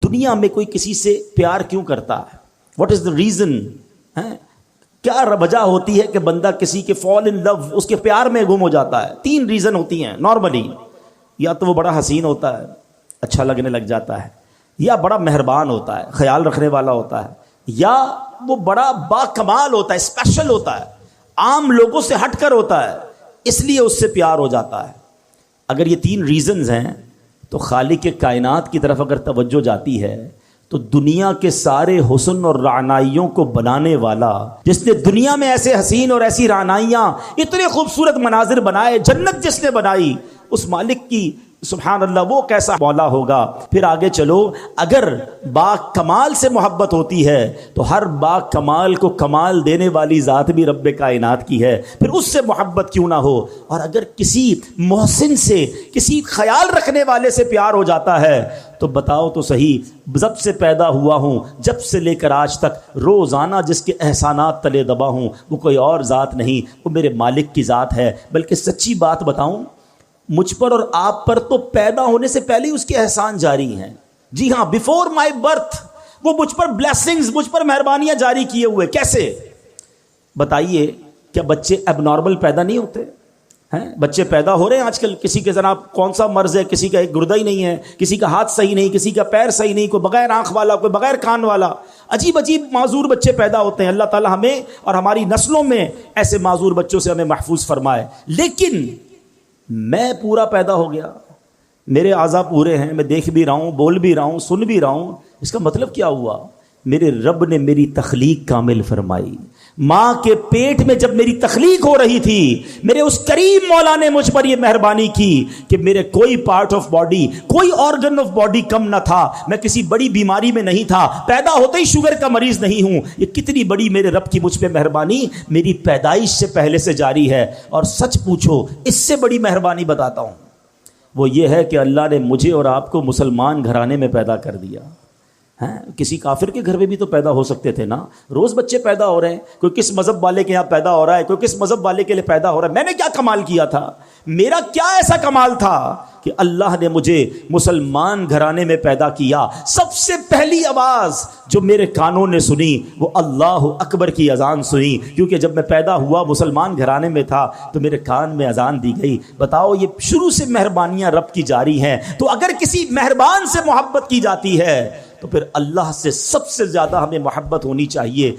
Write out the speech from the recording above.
دنیا میں کوئی کسی سے پیار کیوں کرتا ہے؟ What is the reason? کیا وجہ ہوتی ہے کہ بندہ کسی کے فال ان لو، اس کے پیار میں گم ہو جاتا ہے؟ 3 ریزن ہوتی ہیں نارملی. یا تو وہ بڑا حسین ہوتا ہے، اچھا لگنے لگ جاتا ہے، یا بڑا مہربان ہوتا ہے، خیال رکھنے والا ہوتا ہے، یا وہ بڑا با کمال ہوتا ہے، اسپیشل ہوتا ہے، عام لوگوں سے ہٹ کر ہوتا ہے، اس لیے اس سے پیار ہو جاتا ہے. اگر یہ 3 ریزنز ہیں تو خالق کائنات کی طرف اگر توجہ جاتی ہے تو دنیا کے سارے حسن اور رعنائیوں کو بنانے والا، جس نے دنیا میں ایسے حسین اور ایسی رعنائیاں، اتنے خوبصورت مناظر بنائے، جنت جس نے بنائی، اس مالک کی سبحان اللہ وہ کیسا مولا ہوگا. پھر آگے چلو، اگر با کمال سے محبت ہوتی ہے تو ہر با کمال کو کمال دینے والی ذات بھی رب کائنات کی ہے، پھر اس سے محبت کیوں نہ ہو. اور اگر کسی محسن سے، کسی خیال رکھنے والے سے پیار ہو جاتا ہے تو بتاؤ تو صحیح، جب سے پیدا ہوا ہوں، جب سے لے کر آج تک روزانہ جس کے احسانات تلے دبا ہوں، وہ کوئی اور ذات نہیں، وہ میرے مالک کی ذات ہے. بلکہ سچی بات بتاؤں، مجھ پر اور آپ پر تو پیدا ہونے سے پہلے ہی اس کے احسان جاری ہیں. جی ہاں، بیفور مائی برتھ وہ مجھ پر بلیسنگز، مجھ پر مہربانیاں جاری کیے ہوئے. کیسے بتائیے؟ کیا بچے اب نارمل پیدا نہیں ہوتے ہیں؟ بچے پیدا ہو رہے ہیں آج کل، کسی کے جناب کون سا مرض ہے، کسی کا ایک گردہ ہی نہیں ہے، کسی کا ہاتھ صحیح نہیں، کسی کا پیر صحیح نہیں، کوئی بغیر آنکھ والا، کوئی بغیر کان والا. عجیب عجیب معذور بچے پیدا ہوتے ہیں. اللہ تعالی ہمیں اور ہماری نسلوں میں ایسے معذور بچوں سے ہمیں محفوظ فرمائے. لیکن میں پورا پیدا ہو گیا، میرے اعضاء پورے ہیں، میں دیکھ بھی رہا ہوں، بول بھی رہا ہوں، سن بھی رہا ہوں. اس کا مطلب کیا ہوا؟ میرے رب نے میری تخلیق کامل فرمائی. ماں کے پیٹ میں جب میری تخلیق ہو رہی تھی، میرے اس کریم مولا نے مجھ پر یہ مہربانی کی کہ میرے کوئی پارٹ آف باڈی، کوئی آرگن آف باڈی کم نہ تھا، میں کسی بڑی بیماری میں نہیں تھا، پیدا ہوتے ہی شوگر کا مریض نہیں ہوں. یہ کتنی بڑی میرے رب کی مجھ پہ مہربانی میری پیدائش سے پہلے سے جاری ہے. اور سچ پوچھو، اس سے بڑی مہربانی بتاتا ہوں، وہ یہ ہے کہ اللہ نے مجھے اور آپ کو مسلمان گھرانے میں پیدا کر دیا. کسی کافر کے گھر میں بھی تو پیدا ہو سکتے تھے نا. روز بچے پیدا ہو رہے ہیں، کوئی کس مذہب والے کے یہاں پیدا ہو رہا ہے، کوئی کس مذہب والے کے لیے پیدا ہو رہا ہے. میں نے کیا کمال کیا تھا؟ میرا کیا ایسا کمال تھا کہ اللہ نے مجھے مسلمان گھرانے میں پیدا کیا. سب سے پہلی آواز جو میرے کانوں نے سنی وہ اللہ اکبر کی اذان سنی، کیونکہ جب میں پیدا ہوا مسلمان گھرانے میں تھا تو میرے کان میں اذان دی گئی. بتاؤ، یہ شروع سے مہربانیاں رب کی جاری ہیں. تو اگر کسی مہربان سے محبت کی جاتی ہے تو پھر اللہ سے سب سے زیادہ ہمیں محبت ہونی چاہیے.